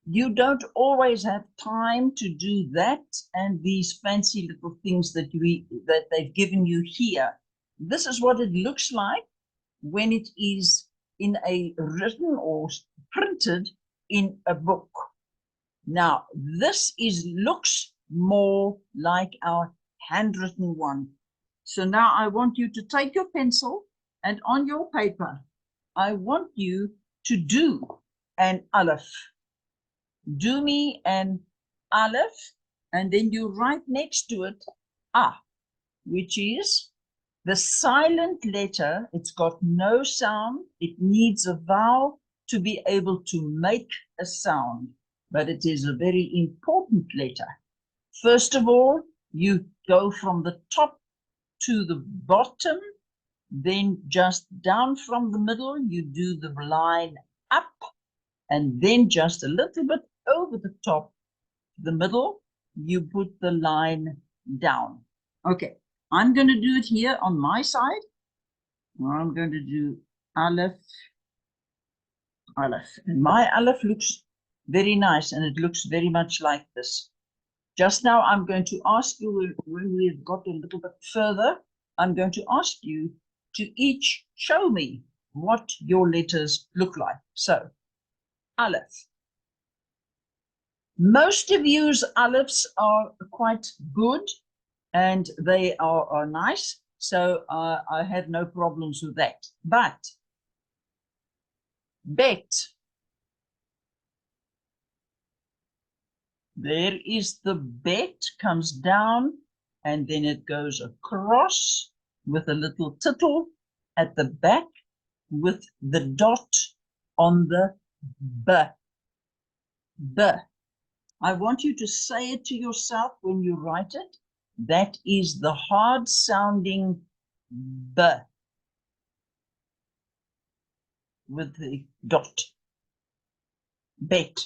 You don't always have time to do that and these fancy little things that they've given you here. This is what it looks like when it is in a written or printed in a book. Now, this looks more like our handwritten one. So now I want you to take your pencil and on your paper, I want you to do an aleph. Do me an aleph, and then you write next to it ah, which is the silent letter. It's got no sound. It needs a vowel to be able to make a sound, but it is a very important letter. First of all, you go from the top to the bottom, then just down from the middle, you do the line up, and then just a little bit over the top, the middle, you put the line down. Okay, I'm going to do it here on my side. I'm going to do aleph, aleph. And my aleph looks very nice, and it looks very much like this. Just now, I'm going to ask you, when we've got a little bit further, I'm going to ask you to each show me what your letters look like. So, aleph. Most of you's alephs are quite good and they are nice, so I have no problems with that. But bet, there is the bet, comes down and then it goes across with a little tittle at the back with the dot on the b. B. I want you to say it to yourself when you write it. That is the hard sounding B with the dot. Bet.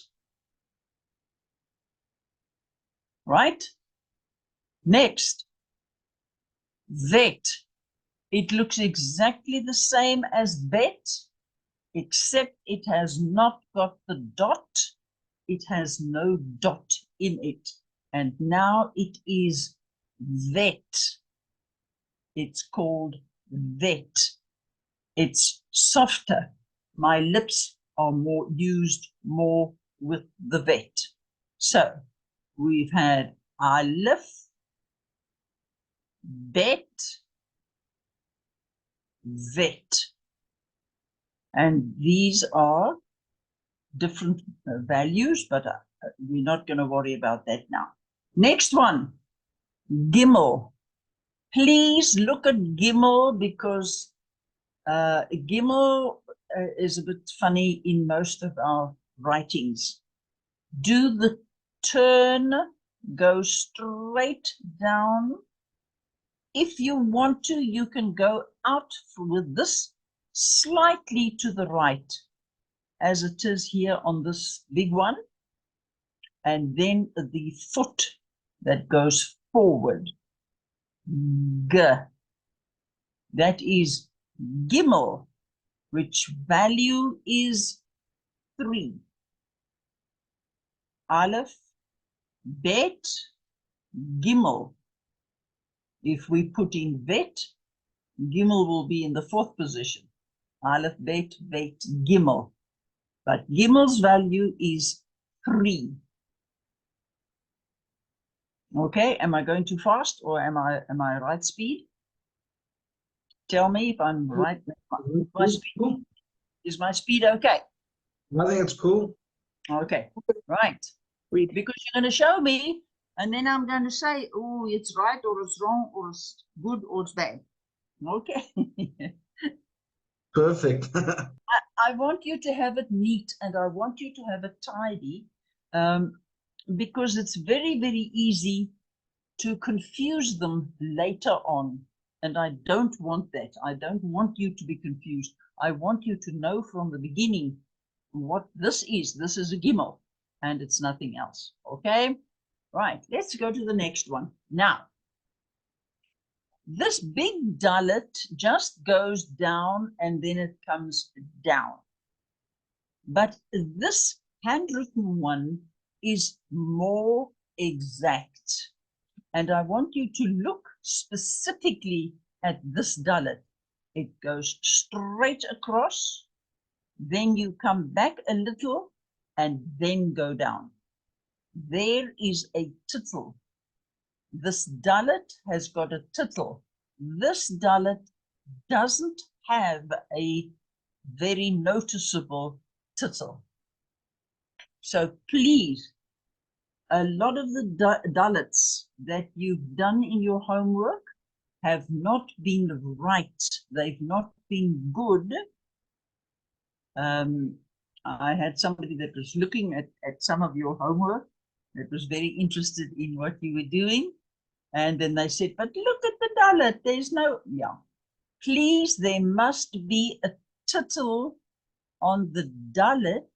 Right? Next, vet. It looks exactly the same as bet, except it has not got the dot. It has no dot in it. And now it is vet. It's called vet. It's softer. My lips are used more with the vet. So we've had aleph, bet, vet. And these are different values, but we're not going to worry about that now. Next one, Gimel. Please look at Gimel because Gimel is a bit funny in most of our writings. Do the turn, go straight down. If you want to, you can go out with this slightly to the right, as it is here on this big one, and then the foot that goes forward. G. That is Gimel, which value is 3. Aleph, Bet, Gimel. If we put in vet, Gimel will be in the 4th position. Aleph, Bet, Vet, Gimel. But Gimel's value is 3. Okay, am I going too fast or am I right speed? Tell me if I'm right. My speed, is my speed okay? I think it's cool. Okay, right. Because you're going to show me, and then I'm going to say, oh, it's right or it's wrong or it's good or it's bad. Okay. Perfect. I want you to have it neat and I want you to have it tidy because it's very, very easy to confuse them later on. And I don't want that. I don't want you to be confused. I want you to know from the beginning what this is. This is a Gimel and it's nothing else. Okay? Right. Let's go to the next one. Now, this big dalet just goes down and then it comes down. But this handwritten one is more exact. And I want you to look specifically at this dalet. It goes straight across, then you come back a little, and then go down. There is a tittle. This dalet has got a tittle. This dalet doesn't have a very noticeable tittle. So please, a lot of the dalets that you've done in your homework have not been right. They've not been good. I had somebody that was looking at some of your homework that was very interested in what you were doing. And then they said, but look at the dalet. There's no, yeah. Please, there must be a tittle on the dalet,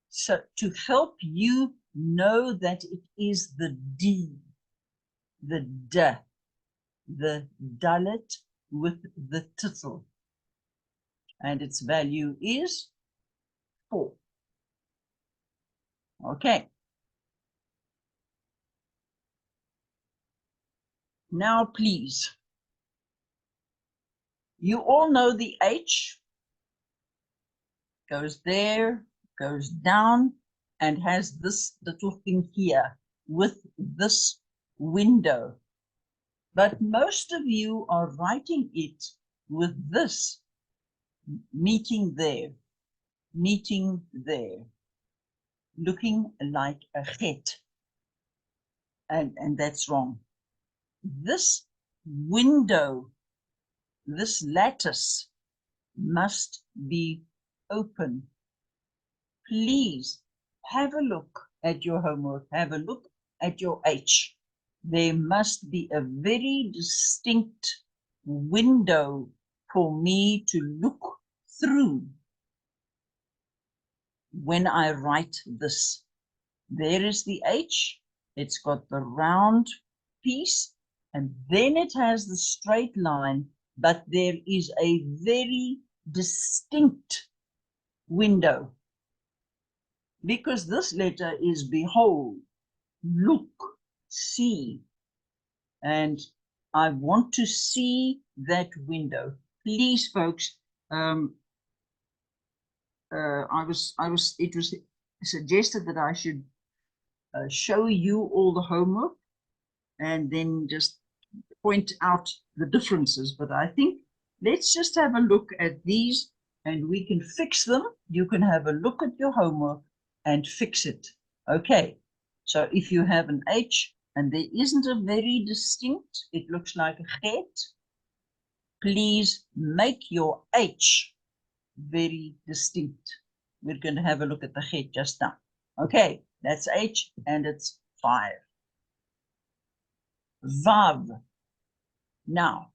so to help you know that it is the D, the D, the dalet with the tittle. And its value is 4. Okay. Now, please, you all know the H goes there, goes down, and has this little thing here with this window. But most of you are writing it with this meeting there, looking like a het. And that's wrong. This window, this lattice must be open. Please have a look at your homework, have a look at your H. There must be a very distinct window for me to look through when I write this. There is the H, it's got the round piece, and then it has the straight line, but there is a very distinct window, because this letter is behold, look, see, and I want to see that window. Please, folks, it was suggested that I should show you all the homework and then just point out the differences. But I think let's just have a look at these and we can fix them. You can have a look at your homework and fix it. Okay, so if you have an H and there isn't a very distinct, it looks like a het, please make your H very distinct. We're going to have a look at the het just now. Okay, that's H and it's 5. Vav. Now,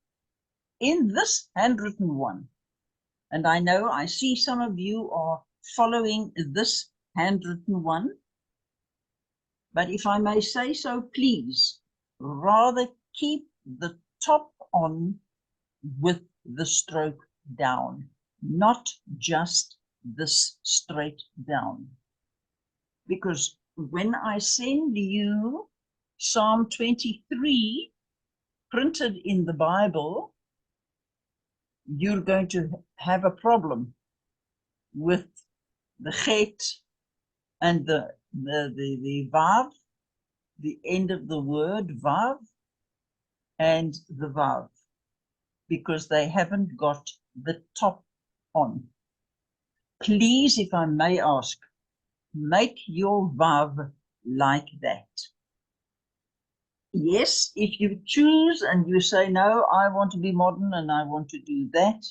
in this handwritten one, and I know I see some of you are following this handwritten one, but if I may say so, please, rather keep the top on with the stroke down, not just this straight down. Because when I send you Psalm 23 printed in the Bible, you're going to have a problem with the het and the vav, the end of the word vav, and the vav, because they haven't got the top on. Please, if I may ask, make your vav like that. Yes, if you choose and you say, no, I want to be modern and I want to do that,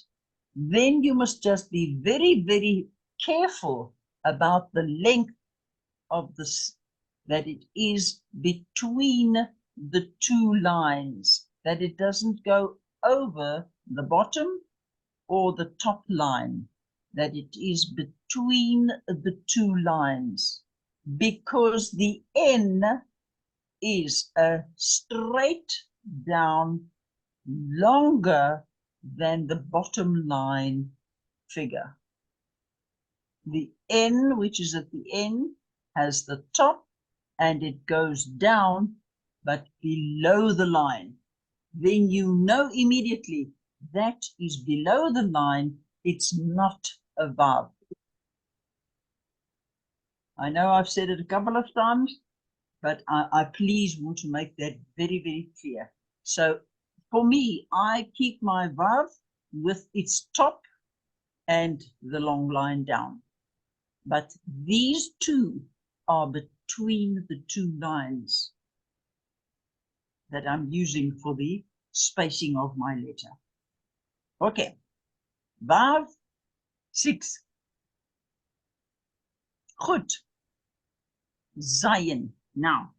then you must just be very, very careful about the length of this, that it is between the two lines, that it doesn't go over the bottom or the top line, that it is between the two lines, because the N is a straight down longer than the bottom line figure. The N, which is at the end, has the top and it goes down, but below the line. Then you know immediately that is below the line. It's not a vowel. I know I've said it a couple of times, but I please want to make that very, very clear. So for me, I keep my vav with its top and the long line down. But these two are between the two lines that I'm using for the spacing of my letter. Okay, vav 6. Goed. Zayin. Now,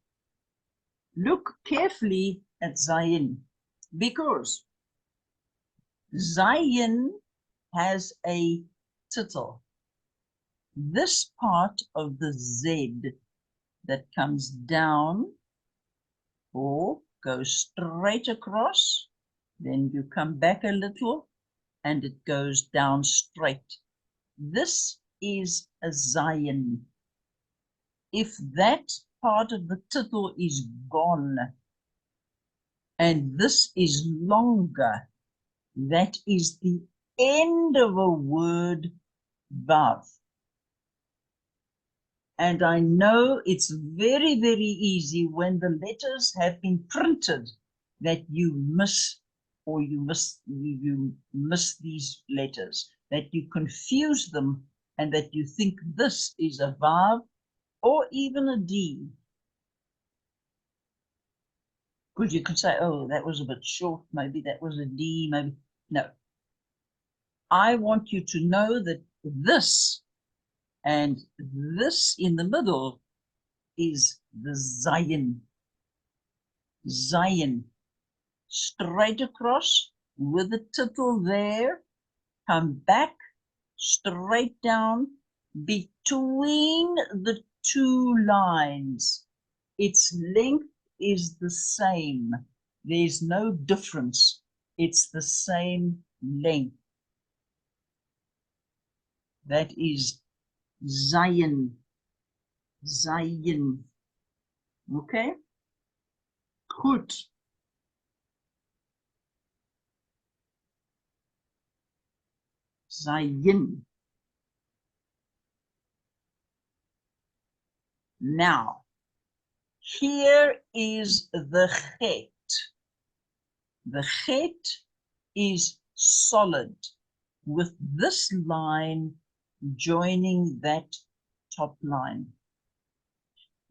look carefully at Zayin, because Zayin has a tittle. This part of the Z that comes down or goes straight across, then you come back a little and it goes down straight. This is a Zayin. If that part of the tittle is gone and this is longer, that is the end of a word, vav. And I know it's very, very easy when the letters have been printed that you miss these letters, that you confuse them and that you think this is a vav or even a D. Because you could say, oh, that was a bit short, maybe that was a D, maybe. No. I want you to know that this and this in the middle is the Zayin. Zayin. Straight across with the tittle there, come back, straight down, between the two lines. Its length is the same. There's no difference. It's the same length. That is Zayin. Zayin. Okay? Goed. Zayin. Now, here is the chet. The chet is solid with this line joining that top line.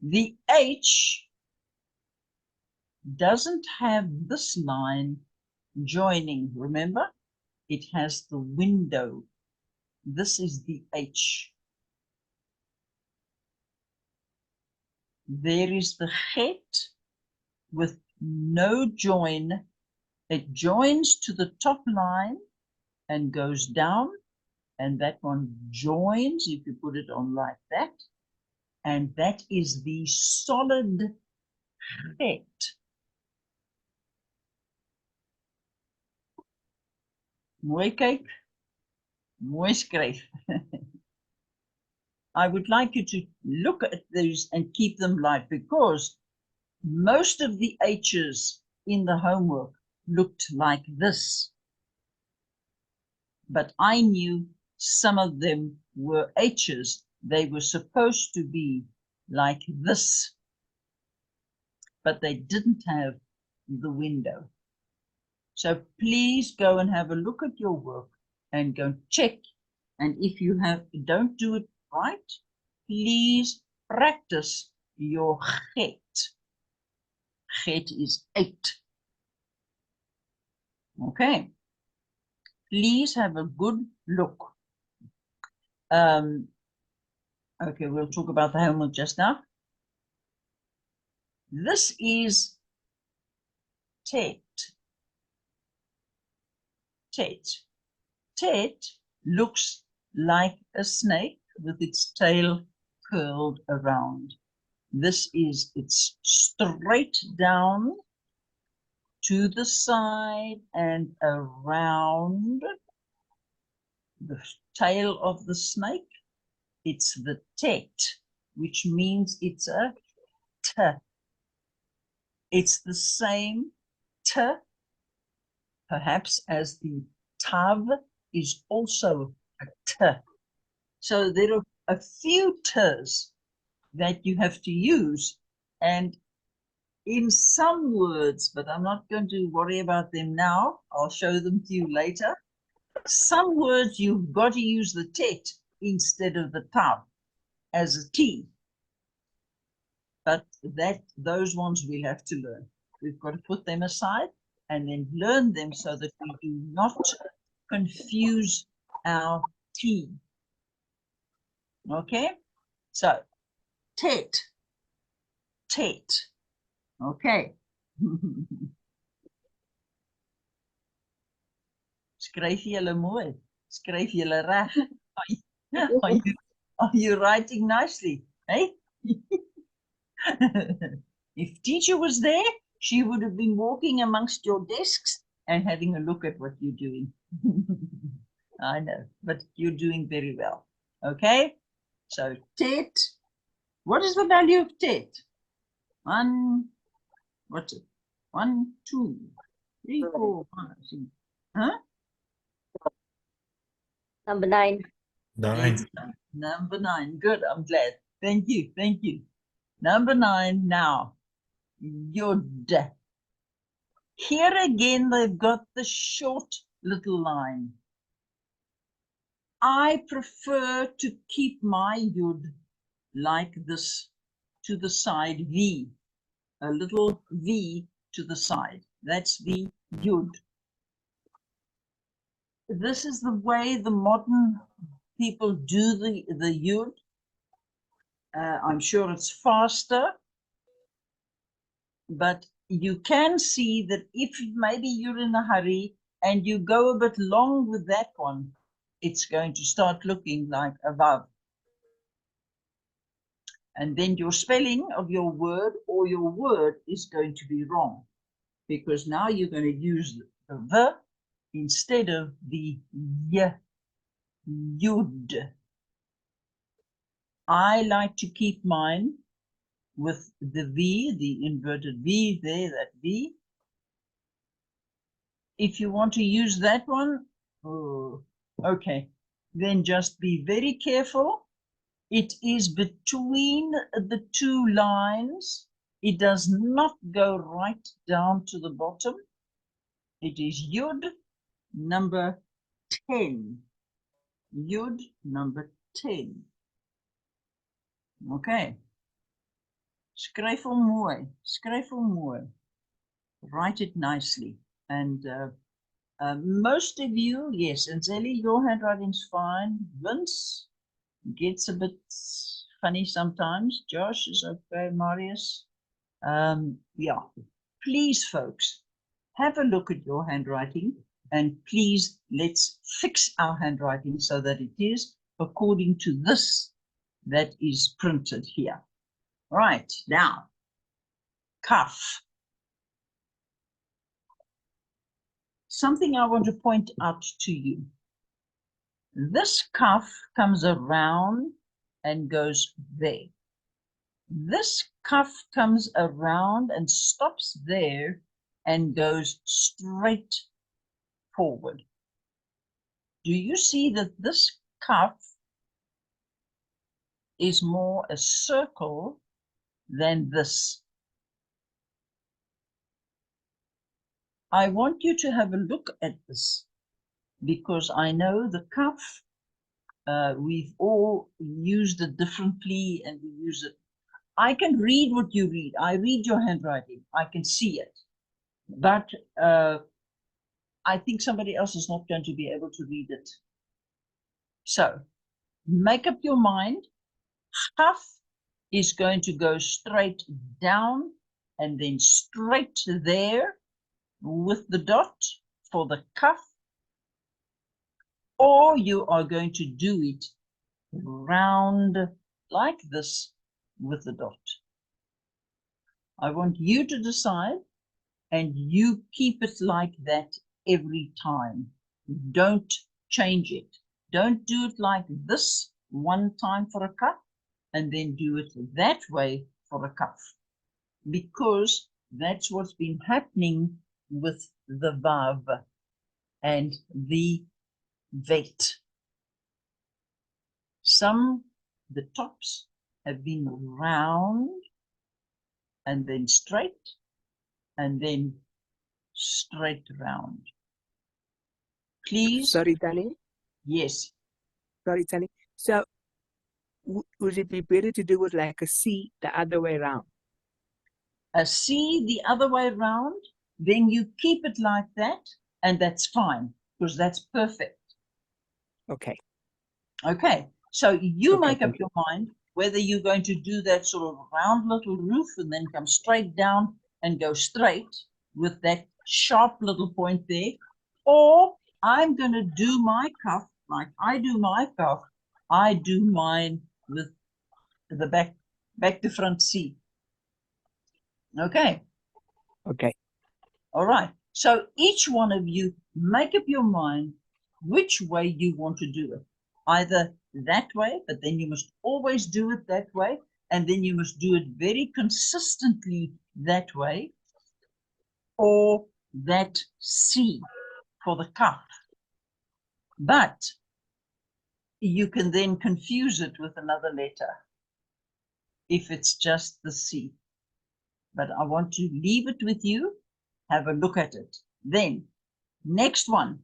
The H doesn't have this line joining, remember? It has the window. This is the H. There is the chet with no join. It joins to the top line and goes down, and that one joins if you put it on like that, and that is the solid chet. Mooi kyk, mooi skryf. I would like you to look at these and keep them live, because most of the H's in the homework looked like this. But I knew some of them were H's. They were supposed to be like this, but they didn't have the window. So please go and have a look at your work and go check. And if you don't do it right, please practice your chet. Chet is 8. Okay. Please have a good look. Okay, we'll talk about the homework just now. This is tet. Tet. Tet looks like a snake with its tail curled around. This is it's straight down to the side and around the tail of the snake, It's the tet, which means it's a t. It's the same t, perhaps, as the tav is also a t. So there are a few t's that you have to use, and in some words, but I'm not going to worry about them now. I'll show them to you later. Some words you've got to use the tet instead of the tav as a t. But those ones we'll have to learn. We've got to put them aside and then learn them so that we do not confuse our t. Okay? So, tet. Tet. Okay. Skryf julle mooi. Skryf julle reg. Are you writing nicely? Hey? If teacher was there, she would have been walking amongst your desks and having a look at what you're doing. I know, but you're doing very well. Okay? So tet. What is the value of tet? What's it? 1, 2, 3, 4, 5, 6. Huh? Number 9. 9. Number 9. Good. I'm glad. Thank you. Thank you. Number 9 now. Yod. Here again, they've got the short little line. I prefer to keep my yod like this to the side V. A little V to the side. That's the yod. This is the way the modern people do the yod. I'm sure it's faster, but you can see that if maybe you're in a hurry and you go a bit long with that one, it's going to start looking like a vav. And then your spelling of your word or your word is going to be wrong, because now you're going to use the v instead of the y, yud. I like to keep mine with the V, the inverted V there, that V. If you want to use that one, oh, okay, then just be very careful. It is between the two lines. It does not go right down to the bottom. It is Yud number 10. Yud number 10. Okay. Skryf hom mooi. Skryf hom mooi. Write it nicely. And most of you, yes, and Zelly, your handwriting's fine. Vince gets a bit funny sometimes. Josh is okay. Marius. Yeah. Please, folks, have a look at your handwriting, and please let's fix our handwriting so that it is according to this that is printed here. Right, now, cuff. Something I want to point out to you. This cuff comes around and goes there. This cuff comes around and stops there and goes straight forward. Do you see that this cuff is more a circle than this? I want you to have a look at this, because I know the cuff, we've all used it differently and we use it. I can read what you read. I read your handwriting. I can see it. But I think somebody else is not going to be able to read it. So make up your mind. Cuff is going to go straight down and then straight there with the dot for the cuff, or you are going to do it round like this with the dot. I want you to decide, and you keep it like that every time. Don't change it. Don't do it like this one time for a cup and then do it that way for a cuff, because that's what's been happening with the vav and the vet. The tops have been round and then straight and then straight round. Please. Sorry, Danny. Yes. Sorry, Danny. So would it be better to do it like a C the other way around? A C the other way around, then you keep it like that, and that's fine, because that's perfect. Okay. Okay, so you Okay, make up your mind whether you're going to do that sort of round little roof and then come straight down and go straight with that sharp little point there, or I'm going to do my cuff like I do my cuff. I do mine with the back to front C. Okay. Okay. All right. So each one of you make up your mind which way you want to do it. Either that way, but then you must always do it that way, and then you must do it very consistently that way, or that C for the cuff. But you can then confuse it with another letter if it's just the C. But I want to leave it with you. Have a look at it. Then, next one,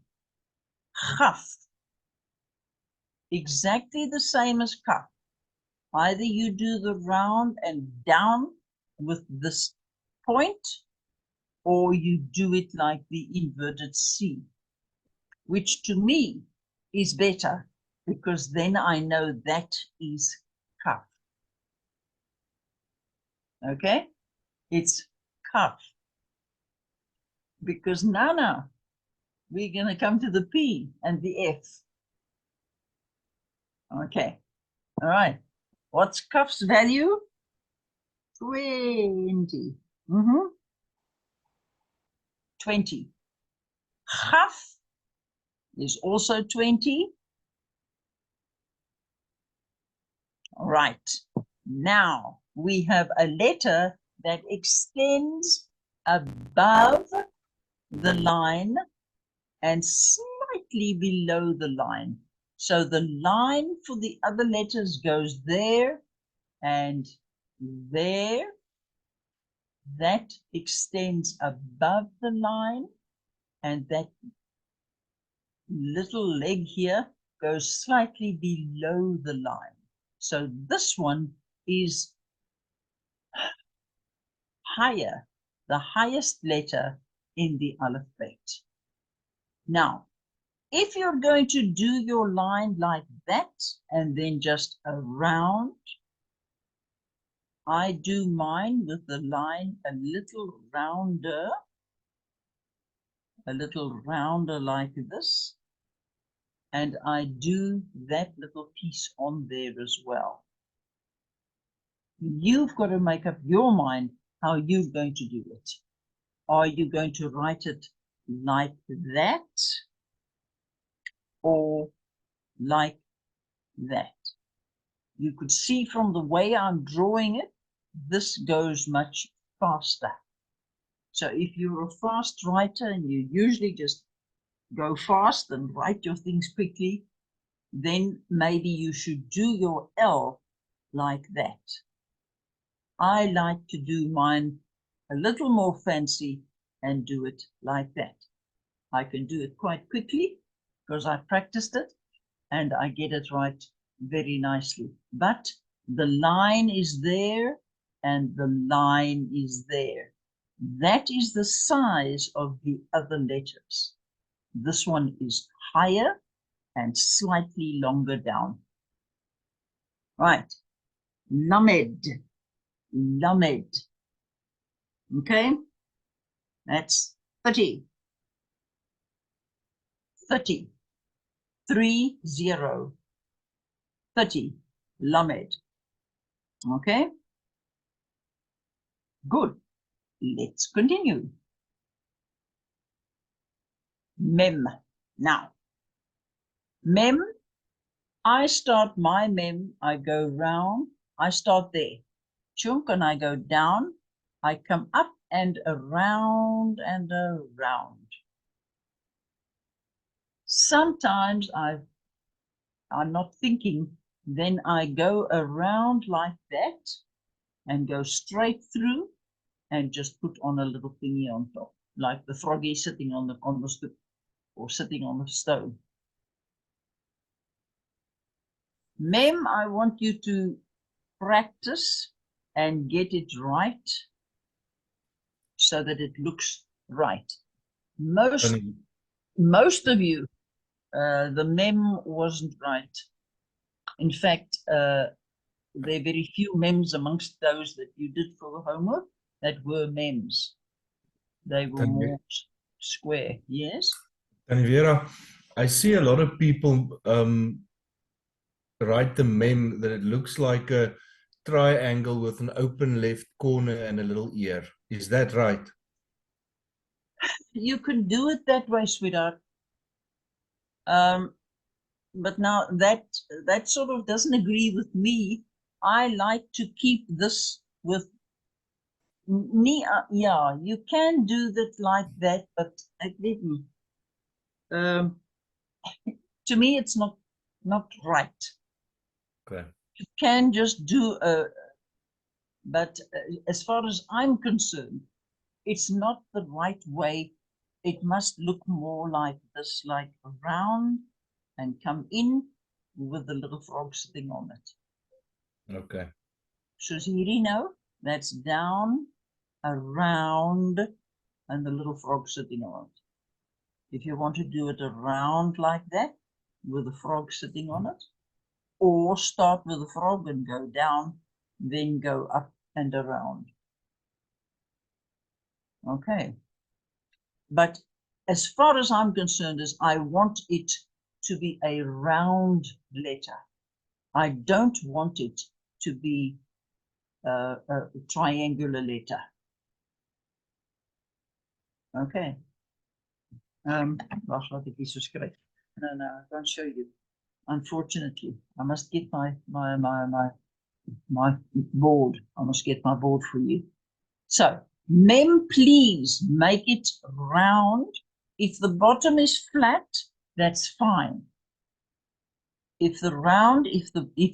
chaf. Exactly the same as cuff. Either you do the round and down with this point, or you do it like the inverted C, which to me is better, because then I know that is cuff. Okay? It's cuff. Because now we're going to come to the P and the F. Okay. All right. What's cuff's value? 20. 20. Chaf is also 20. All right. Now we have a letter that extends above the line and slightly below the line. So the line for the other letters goes there and there. That extends above the line, and that little leg here goes slightly below the line. So this one is higher, the highest letter in the alphabet. Now, if you're going to do your line like that and then just around, I do mine with the line a little rounder like this, and I do that little piece on there as well. You've got to make up your mind how you're going to do it. Are you going to write it like that or like that? You could see from the way I'm drawing it, this goes much faster. So if you're a fast writer and you usually just go fast and write your things quickly, then maybe you should do your L like that. I like to do mine a little more fancy and do it like that. I can do it quite quickly because I practiced it and I get it right very nicely. But the line is there and the line is there. That is the size of the other letters. This one is higher and slightly longer down. Right. Lamed. Lamed. Okay. That's 30. 30. 30. 30. Lamed. Okay. Good. Let's continue. Mem. Now, mem I start my mem, I go round, I start there. Chunk, and I go down, I come up and around and around. Sometimes I'm not thinking, then I go around like that and go straight through and just put on a little thingy on top, like the froggy sitting on the stoop or sitting on the stone. Mem, I want you to practice and get it right so that it looks right. Most of you, the mem wasn't right. In fact, there are very few mems amongst those that you did for the homework that were mems. They were more square. Yes? And Vera, I see a lot of people write the mem that it looks like a triangle with an open left corner and a little ear. Is that right? You can do it that way, sweetheart. But now that sort of doesn't agree with me. I like to keep this with me. Yeah, you can do that like that, but I didn't. To me, it's not right. Okay. You can just do but as far as I'm concerned, it's not the right way. It must look more like this, like round and come in with the little frog sitting on it. Okay. So you know, that's down, around, and the little frog sitting on it. If you want to do it around like that, with the frog sitting on it, or start with the frog and go down, then go up and around. Okay. But as far as I'm concerned, is I want it to be a round letter. I don't want it to be a triangular letter. Okay. Waar had ik die so skryf? No, I can't show you. Unfortunately, I must get my board. I must get my board for you. So, mem, please make it round. If the bottom is flat, that's fine. If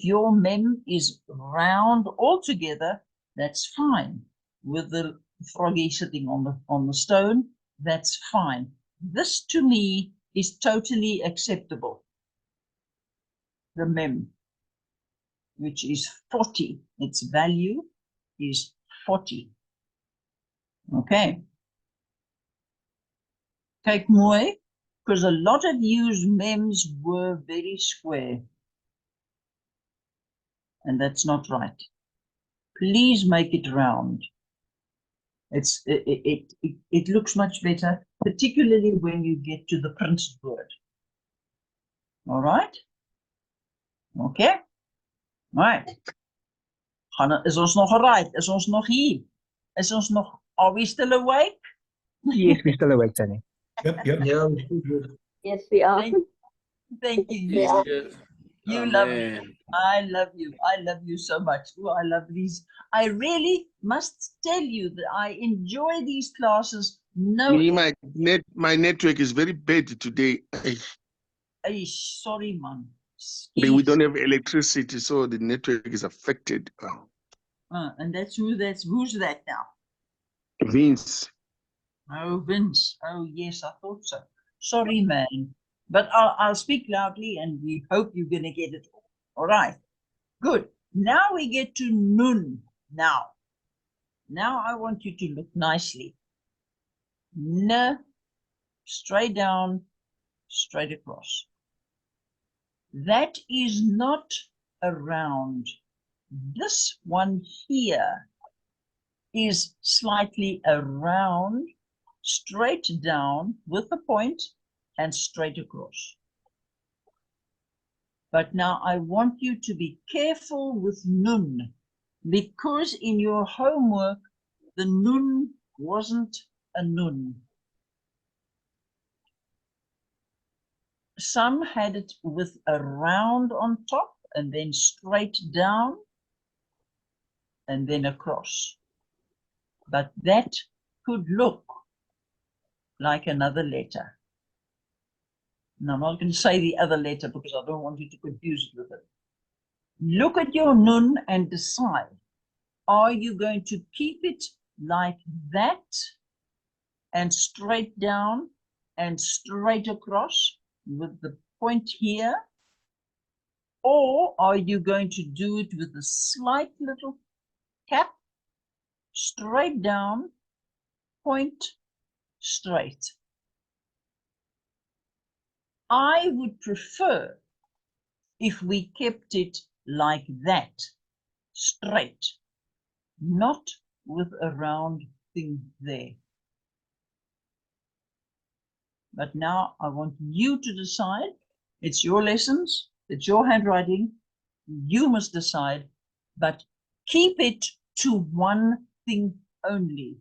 your mem is round altogether, that's fine. With the froggy sitting on the stone, that's fine. This to me is totally acceptable. The mem, which is 40, its value is 40. Okay. Kyk mooi, because a lot of you's mems were very square. And that's not right. Please make it round. It looks much better, particularly when you get to the printed word. All right? Okay? All right. Is ons nog right? Is ons nog hier? Is ons nog, are we still awake? Yes, we're still awake, Sunny. Yep. Yeah. Yes, we are. Thank you. Yeah. You love me. I love you. I love you so much. Oh, I love these. I really must tell you that I enjoy these classes. No, My network is very bad today. sorry, man. We don't have electricity, so the network is affected. And who's that now? Vince. Oh, Vince. Oh, yes, I thought so. Sorry, man. But I'll speak loudly and we hope you're going to get it all. All right. Good. Now we get to nun. Now I want you to look nicely. N, straight down, straight across. That is not a round. This one here is slightly around, straight down with a point and straight across. But now I want you to be careful with nun, because in your homework, the nun wasn't a nun. Some had it with a round on top and then straight down and then across. But that could look like another letter. Now, I'm not going to say the other letter because I don't want you to confuse it with it. Look at your nun and decide, are you going to keep it like that and straight down and straight across with the point here? Or are you going to do it with a slight little cap, straight down, point straight? I would prefer if we kept it like that, straight, not with a round thing there. But now I want you to decide. It's your lessons, it's your handwriting. You must decide, but keep it to one thing only.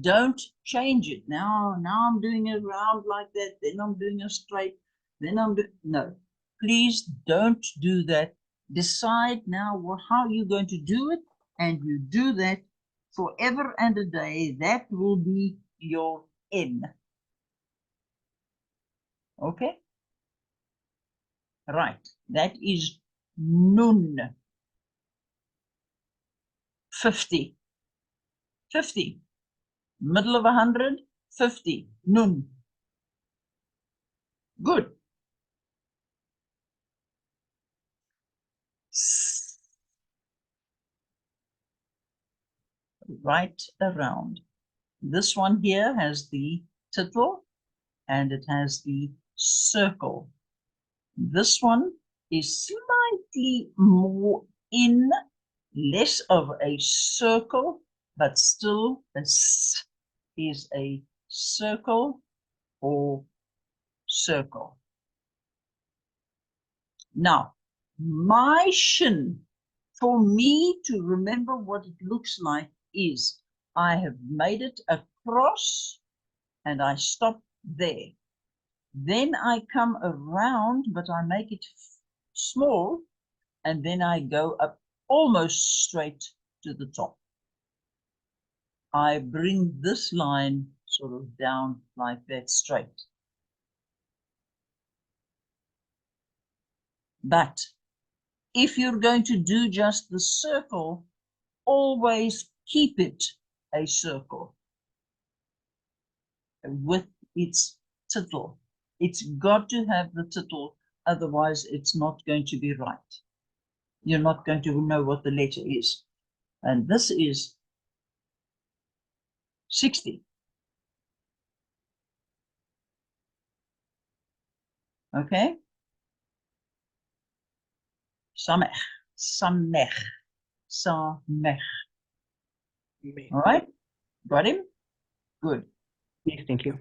Don't change it. Now I'm doing it round like that, then I'm doing it straight, then I'm doing, no. Please don't do that. Decide now how you're going to do it, and you do that forever and a day. That will be your N. Okay? Right. That is nun. 50. 50. Middle of 100, 50. Nun. Good. Right around. This one here has the tittle and it has the circle. This one is slightly more in, less of a circle, but still this is a circle or circle. Now, my shin, for me to remember what it looks like, is I have made it across and I stop there. Then I come around, but I make it small, and then I go up almost straight to the top. I bring this line sort of down like that, straight. But if you're going to do just the circle, always keep it a circle with its tittle. It's got to have the tittle, otherwise it's not going to be right. You're not going to know what the letter is. And this is 60. Okay? Samech, samech, samech. All right? Got him? Good. Yes, thank you.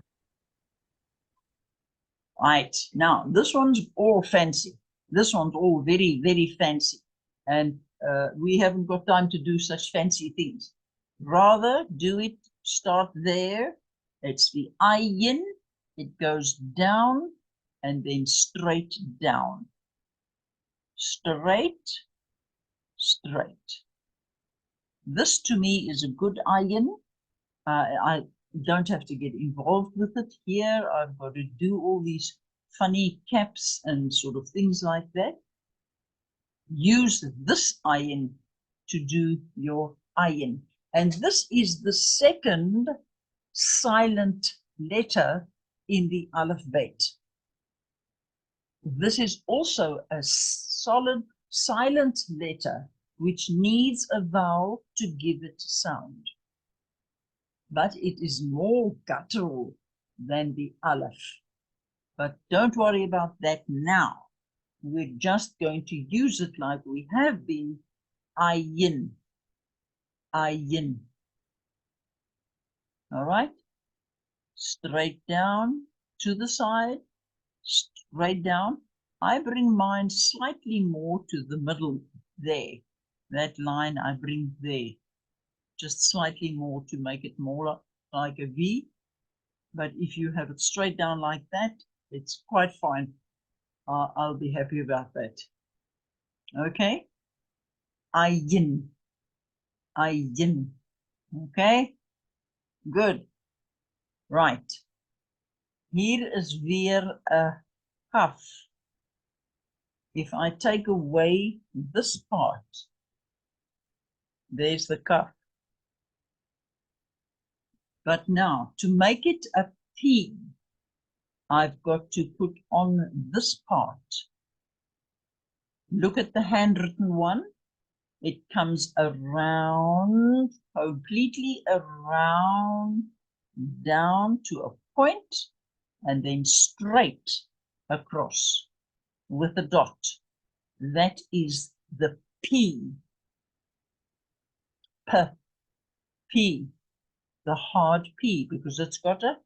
Right. Now, this one's all fancy. This one's all very, very fancy. And we haven't got time to do such fancy things. Rather, do it, start there. It's the ayin. It goes down and then straight down. Straight, straight. This to me is a good ayin. I don't have to get involved with it here. I've got to do all these funny caps and sort of things like that. Use this ayin to do your ayin. And this is the second silent letter in the alphabet. This is also a solid silent letter which needs a vowel to give it sound. But it is more guttural than the aleph. But don't worry about that now. We're just going to use it like we have been. Ayin. Ayin. All right? Straight down to the side. Straight down. I bring mine slightly more to the middle there. That line I bring there. Just slightly more to make it more like a V. But if you have it straight down like that, It's quite fine. I'll be happy about that. Okay. Ayin. Ayin. Okay. Good. Right. Hier is weer 'n kaf. If I take away this part, there's the kaf. But now, to make it a P, I've got to put on this part. Look at the handwritten one. It comes around, completely around, down to a point, and then straight across with a dot. That is the P. P, the hard P, because it's got a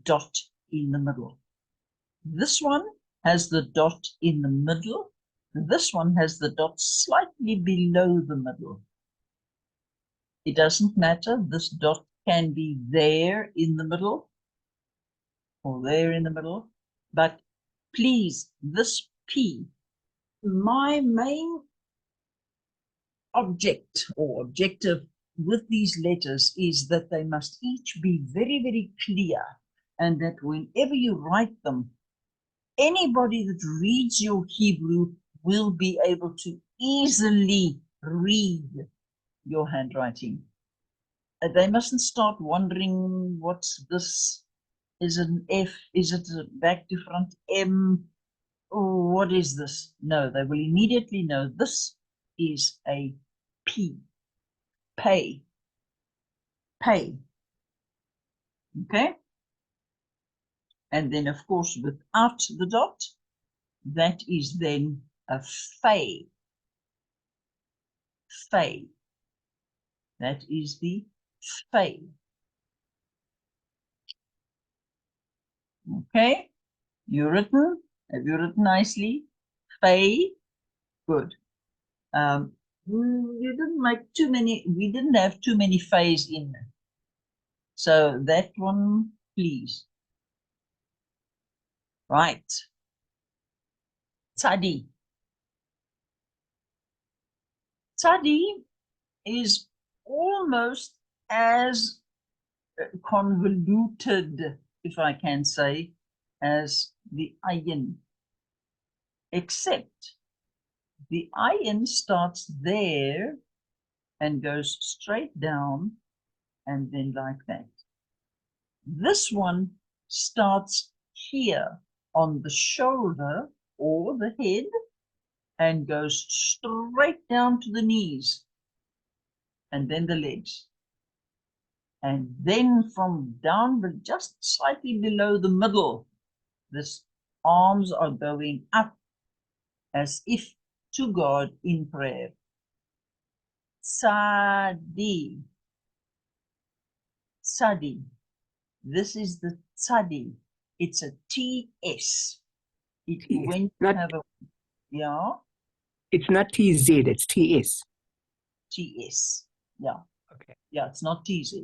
dot in the middle. This one has the dot in the middle. This one has the dot slightly below the middle. It doesn't matter. This dot can be there in the middle or there in the middle. But please, this P, my main object or objective with these letters is that they must each be very, very clear, and that whenever you write them, anybody that reads your Hebrew will be able to easily read your handwriting. They mustn't start wondering, what's this? Is it an F? Is it a back to front M? Oh, what is this? No, they will immediately know this is a P. Pay. Pay. Okay? And then, of course, without the dot, that is then a fay. Fay. That is the fay. Okay? You written? Have you written nicely? Fay. Good. You didn't make too many, we didn't have too many fays in there. So that one, please. Right. Tzadi. Tzadi is almost as convoluted, if I can say, as the ayin, except the ayin starts there and goes straight down and then like that. This one starts here on the shoulder or the head and goes straight down to the knees and then the legs. And then from down, but just slightly below the middle, this arms are going up as if to God in prayer. Tzadi. Tzadi. This is the tzadi. It's a TS. When you not, have a, yeah, it's not TZ, it's TS. TS. Yeah. Okay. Yeah, it's not TZ.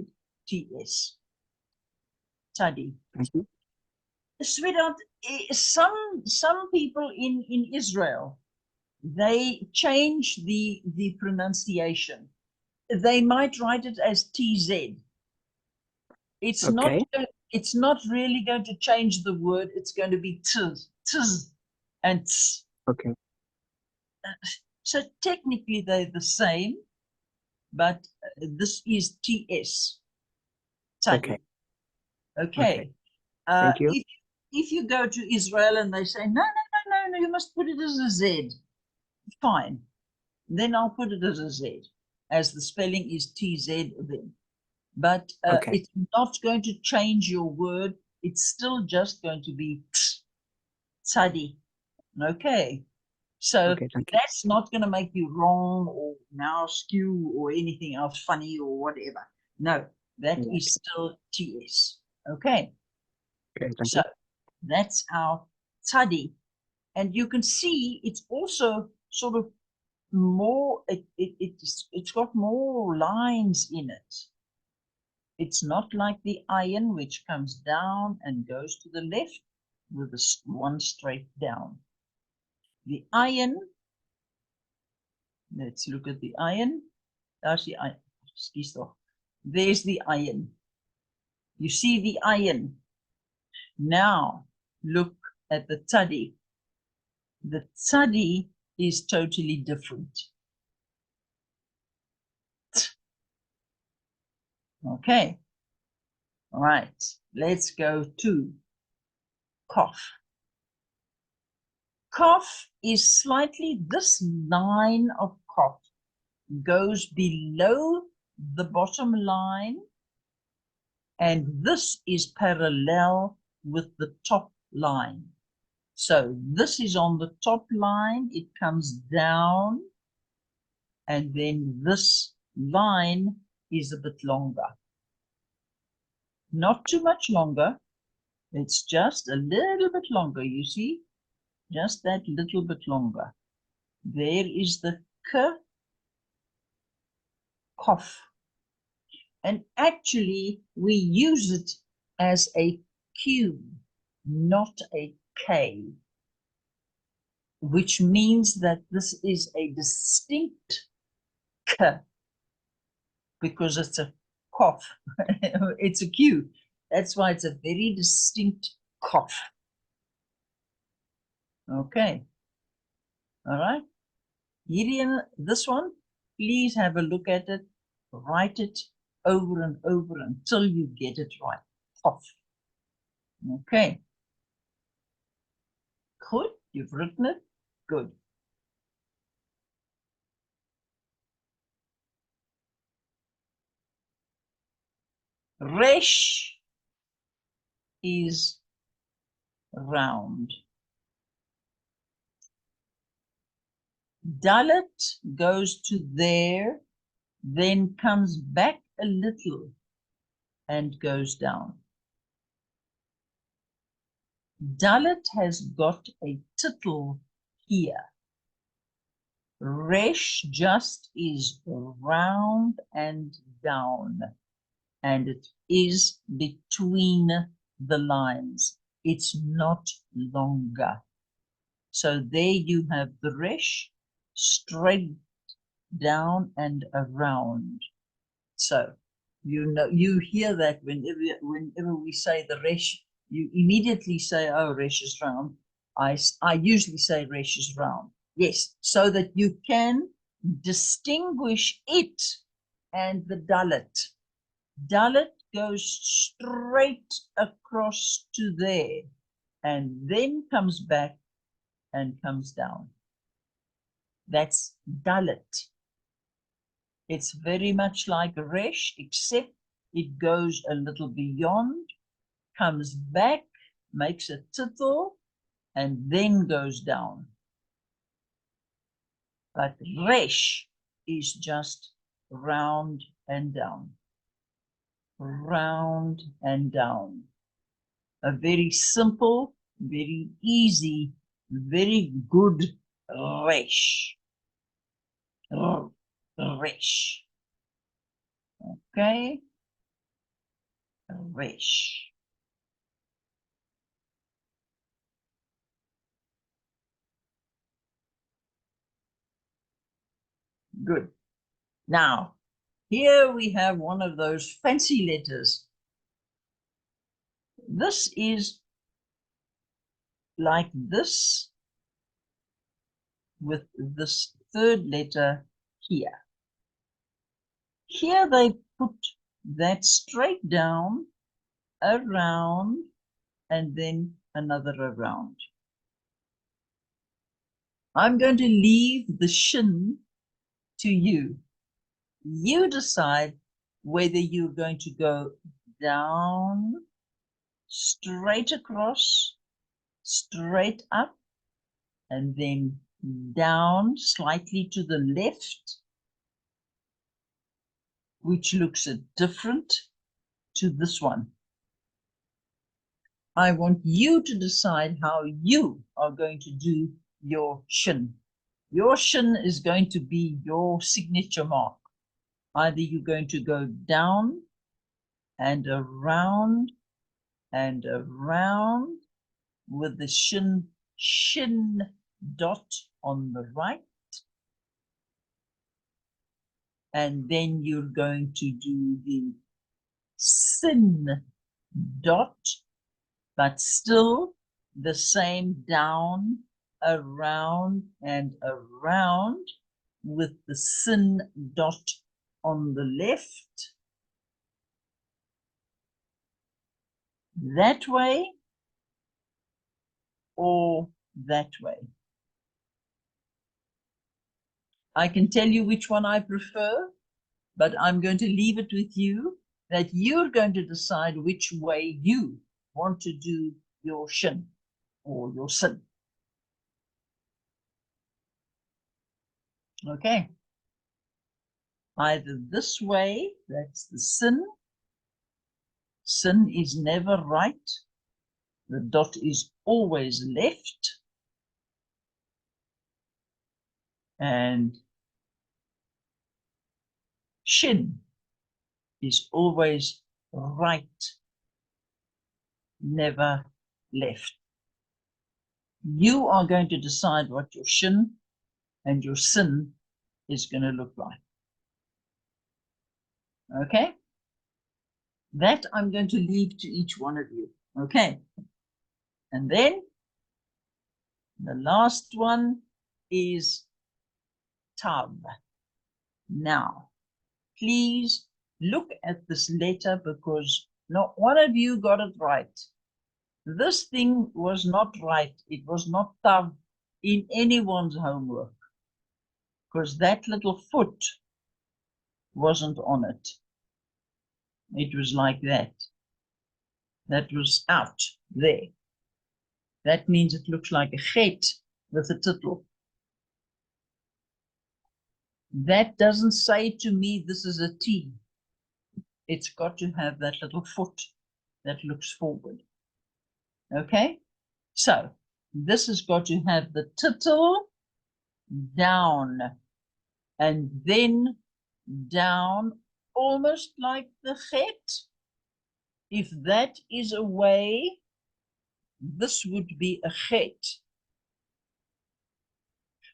TS. Tzadi. Thank you. Sweetheart, some people in Israel, they change the pronunciation. They might write it as TZ. It's Okay. it's not really going to change the word. It's going to be ts and ts. Okay. So technically they're the same, but this is TS. Okay. Okay. Thank you. If you go to Israel and they say, no, you must put it as a Z, fine. Then I'll put it as a Z, as the spelling is TZ then. But Okay. it's not going to change your word. It's still just going to be tzadi. Okay. So Okay, thank you. that's not going to make you wrong or now skew or anything else funny or whatever. No, that Okay. is still TS. Okay. Okay, thank So you. that's our tzadi. And you can see it's also sort of more, it's got more lines in it. It's not like the ayin, which comes down and goes to the left. with one straight down. The iron, let's look at the iron. There's the iron. There's the iron. You see the iron. Now look at the toddy. The toddy is totally different. Okay. All right. Let's go to cough. Cough is slightly, this line of cough goes below the bottom line, and this is parallel with the top line. So this is on the top line, it comes down, and then this line is a bit longer. Not too much longer, it's just a little bit longer, you see? Just that little bit longer. There is the k, cough. And actually, we use it as a Q, not a K, which means that this is a distinct K, because it's a cough. It's a Q. That's why it's a very distinct cough. Okay. All right. Gideon, this one, please have a look at it. Write it over and over until you get it right. Cough. Okay. Good. You've written it. Good. Resh is round. Dalet goes to there, then comes back a little and goes down. Dalet has got a tittle here. Resh just is round and down, and it is between the lines. It's not longer. So there you have the resh, straight down and around. So you know, you hear that whenever we say the resh, you immediately say, oh, resh is round. I usually say resh is round. Yes, so that you can distinguish it and the dalet. Dalet goes straight across to there and then comes back and comes down. That's dalet. It's very much like resh, except it goes a little beyond, comes back, makes a tittle, and then goes down. But resh is just round and down. Round and down. A very simple, very easy, very good resh. Resh. Okay. Resh. Good. Now, here we have one of those fancy letters. This is like this with this third letter here. Here they put that straight down, around, and then another around. I'm going to leave the shin to you. You decide whether you're going to go down, straight across, straight up, and then down slightly to the left, which looks different to this one. I want you to decide how you are going to do your shin. Your shin is going to be your signature mark. Either you're going to go down and around and around, with the shin dot on the right. And then you're going to do the sin dot, but still the same down, around, and around with the sin dot on the left. That way or that way. I can tell you which one I prefer, but I'm going to leave it with you that you're going to decide which way you want to do your shin or your sin. Okay. Either this way, that's the sin. Sin is never right. The dot is always left. And shin is always right, never left. You are going to decide what your shin and your sin is going to look like. Okay? That I'm going to leave to each one of you. Okay? And then the last one is tav. Now, please look at this letter because not one of you got it right. This thing was not right. It was not tav in anyone's homework because that little foot wasn't on it. It was like that. That was out there. That means it looks like a get with a tittle. That doesn't say to me this is a T. It's got to have that little foot that looks forward. Okay? So this has got to have the tittle down and then down almost like the get. If that is away, this would be a get.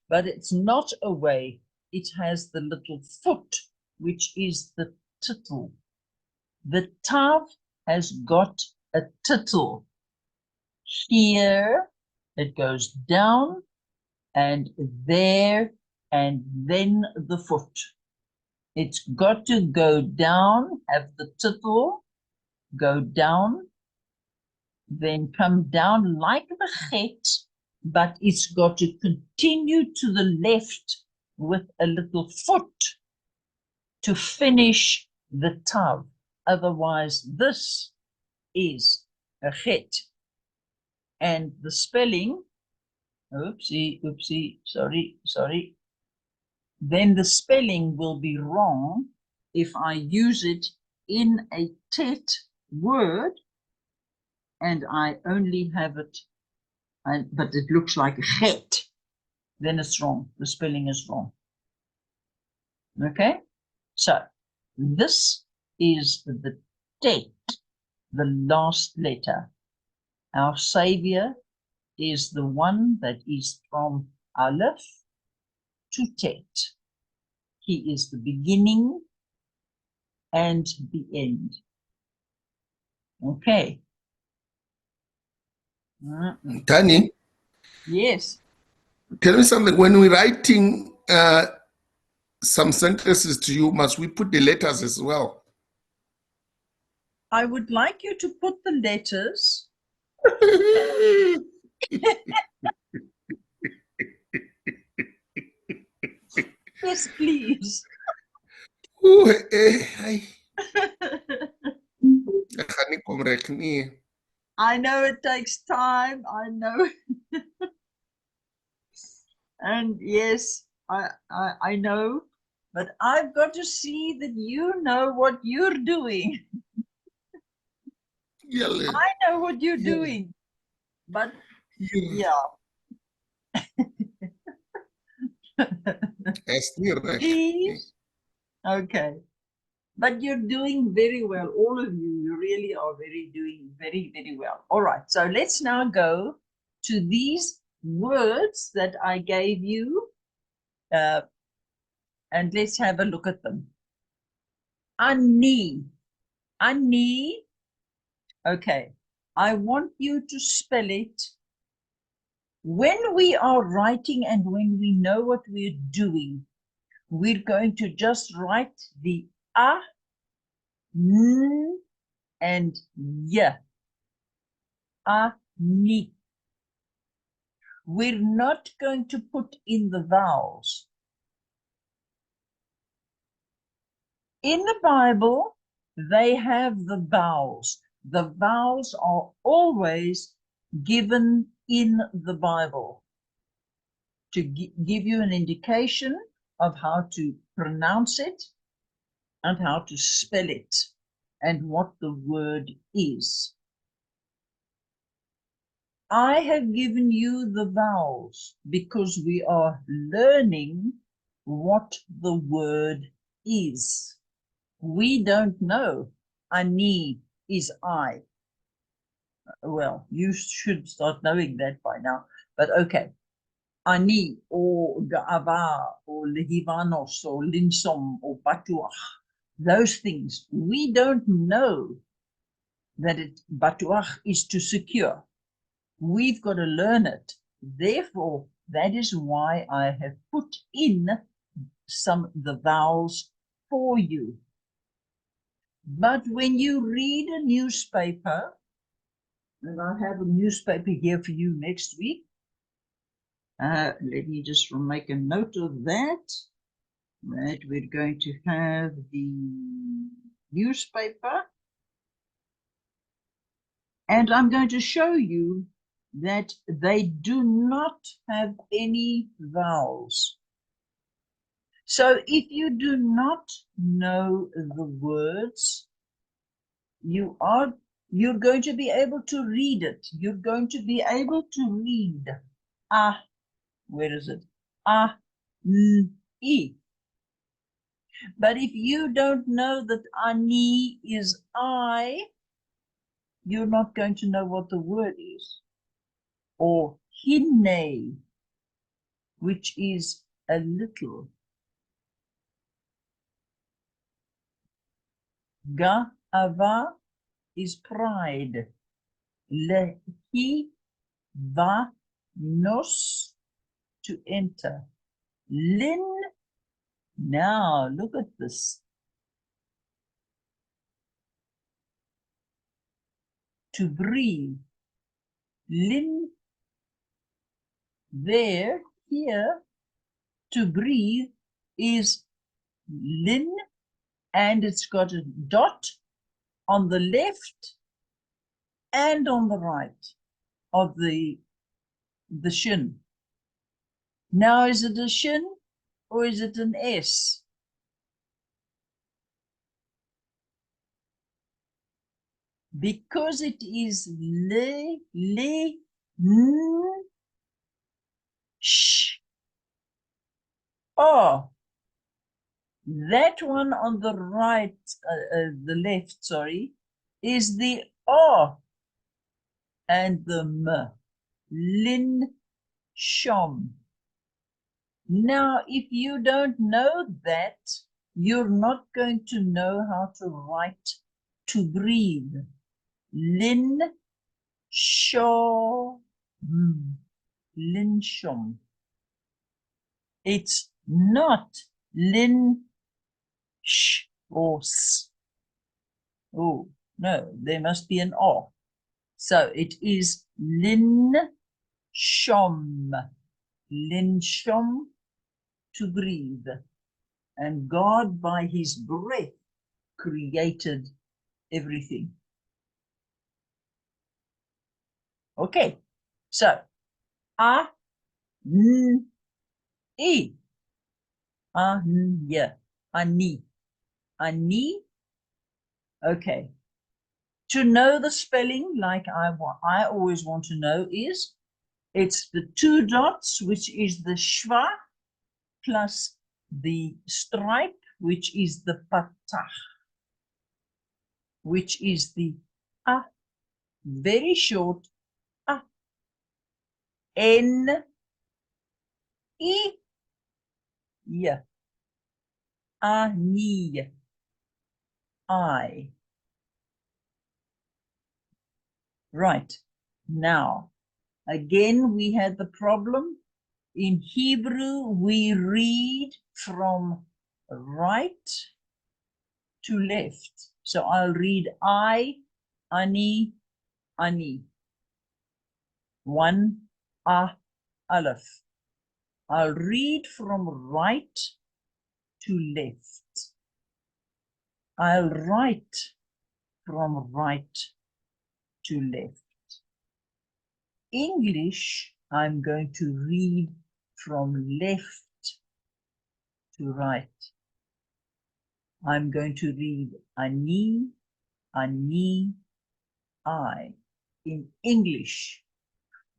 But it's not away. It has the little foot, which is the tittle. The tav has got a tittle. Here, it goes down, and there, and then the foot. It's got to go down, have the tittle, go down, then come down like the get, but it's got to continue to the left with a little foot to finish the tav. Otherwise, this is a get. And the spelling, oopsie, sorry. Then the spelling will be wrong if I use it in a tet word and I only have it, but it looks like a get. Then it's wrong. The spelling is wrong. Okay? So this is the tet, the last letter. Our Savior is the one that is from Aleph to Tet. He is the beginning and the end. Okay. Tani, Yes. tell me something. When we're writing some sentences to you, must we put the letters as well? I would like you to put the letters. Yes, please. Oeh, ai. Ek gaan nie kom reg nie. I know it takes time. I know. And yes, I know. But I've got to see that you know what you're doing. Julle, I know what you're Yeah. doing. But ja, yeah. is nie reg. Please. Okay. But you're doing very well, all of you. You're really are doing very, very well. All right, so let's now go to these words that I gave you, and let's have a look at them. Ani. Ani. Okay, I want you to spell it. When we are writing and when we know what we're doing, we're going to just write the A, N, and Y. Ani. We're not going to put in the vowels. In the Bible, they have the vowels. The vowels are always given in the Bible to give you an indication of how to pronounce it and how to spell it and what the word is. I have given you the vowels because we are learning what the word is. We don't know. Ani is I. Well, you should start knowing that by now, but okay. Ani or Ga'ava or Lehivanos or Linsom or Batuach, those things, we don't know that Batuach is to secure. We've got to learn it. Therefore, that is why I have put in the vowels for you. But when you read a newspaper, and I'll have a newspaper here for you next week. Let me just make a note of that we're going to have the newspaper. And I'm going to show you that they do not have any vowels. So if you do not know the words, you're going to be able to read it. You're going to be able to read where is it? E. But if you don't know that ani is I, you're not going to know what the word is. Or hine, which is a little. Ga'ava is pride. Lehi va nos, to enter. Lin, now look at this. To breathe. Lin, there, here, to breathe is lin, and it's got a dot on the left and on the right of the shin. Now, is it a shin or is it an S? Because it is le, n, sh, oh. That one on the right, the left, sorry, is the O and the M. Lin, shom. Now, if you don't know that, you're not going to know how to write to breathe. Lin, shom. Lin, shom. It's not lin, sh or s. Oh, no, there must be an O. So it is lin, shom. Lin, shom, to breathe. And God, by his breath, created everything. Okay, so a, n, e, ani, ani. Okay. To know the spelling, like I always want to know, is it's the two dots, which is the shva, plus the stripe, which is the patah. which is the A, very short A. N, I, yeah. Ani, I. Right. Now, again, we had the problem. In Hebrew, we read from right to left. So I'll read I, Ani, Ani. One, Aleph. I'll read from right to left. I'll write from right to left. English, I'm going to read from left to right. I'm going to read Ani, Ani, I in English,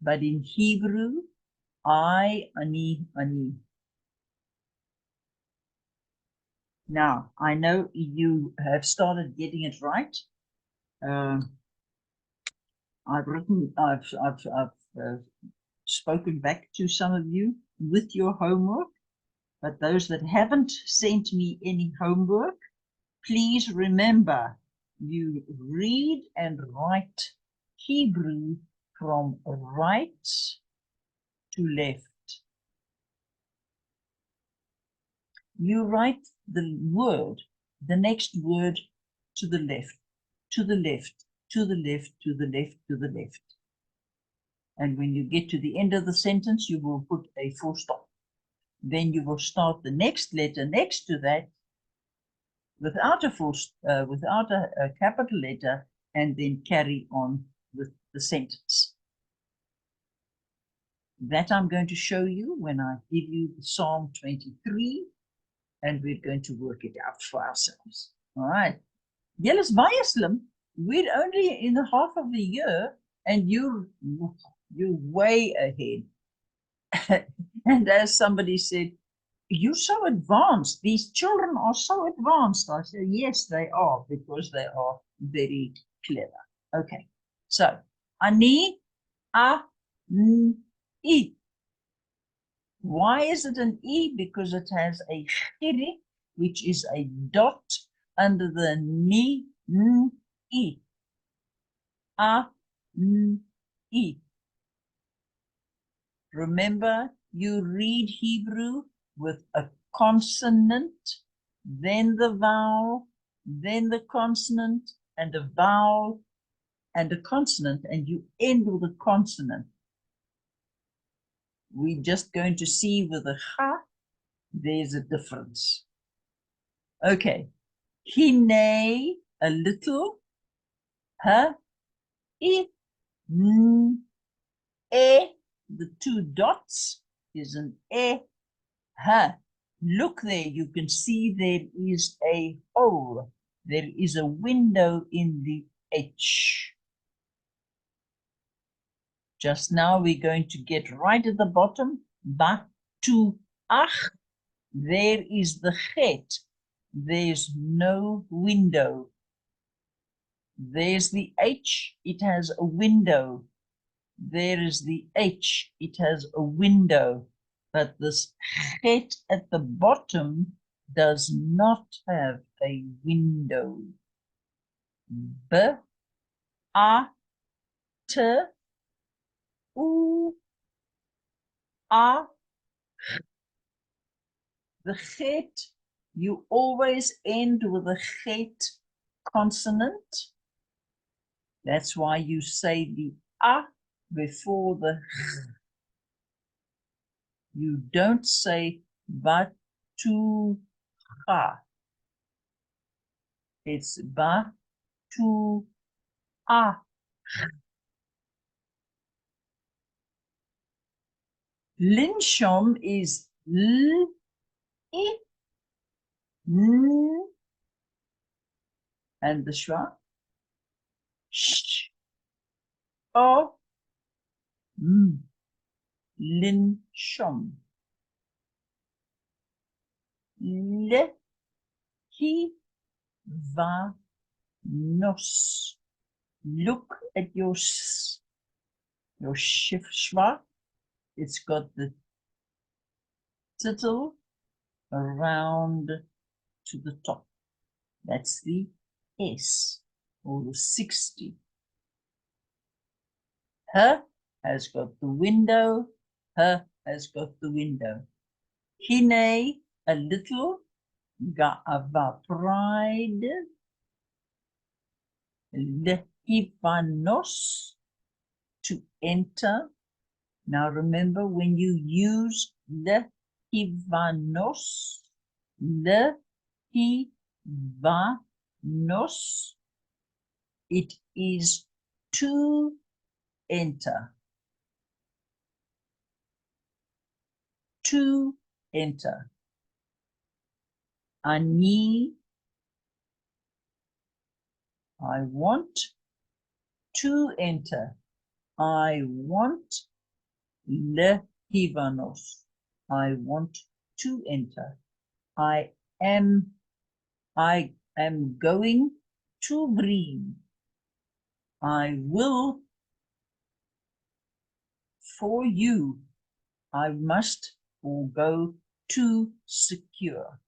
but in Hebrew, I, Ani, Ani. Now, I know you have started getting it right. I've spoken back to some of you with your homework, but those that haven't sent me any homework, please remember you read and write Hebrew from right to left. You write the word, the next word to the left, to the left, to the left, to the left, to the left. And when you get to the end of the sentence, you will put a full stop. Then you will start the next letter next to that without a capital letter, and then carry on with the sentence. That I'm going to show you when I give you Psalm 23, and we're going to work it out for ourselves. All right. Julle is baie slim. We're only in the half of the year, and you're way ahead. And as somebody said, you're so advanced. These children are so advanced. I said, yes, they are, because they are very clever. Okay. So, Ani, A, N, I. Why is it an E? Because it has a chiri, which is a dot under the ni, n, I. A, n, I. Remember, you read Hebrew with a consonant, then the vowel, then the consonant, and a vowel, and a consonant, and you end with a consonant. We're just going to see with a cha, there's a difference. Okay. Hine, a little. Ha, I, n, e, the two dots is an e, ha. Look there, you can see there is a hole. There is a window in the H. Just now we're going to get right at the bottom. Ba, tu, ach. There is the chet. There's no window. There's the H. It has a window. There is the H. It has a window. But this chet at the bottom does not have a window. B, A, T, U, A. The chet, you always end with a chet consonant. That's why you say the A before the ch. You don't say ba, tu, cha. It's ba, tu, a. Linshom is l, I, n, and the schwa. Sh, o, m. Linshom. Le, hi, va, nos. Look at your schwa. It's got the tittle around to the top. That's the S, or the 60. Her has got the window. Her has got the window. Hine, a little. Ga'ava, pride. Lehivanos, to enter. Now remember, when you use lehivanos, lehivanos, it is to enter. To enter. Ani, I want to enter. I want lehivanos. I want to enter. I am going to bring. I will for you. I must or go to secure.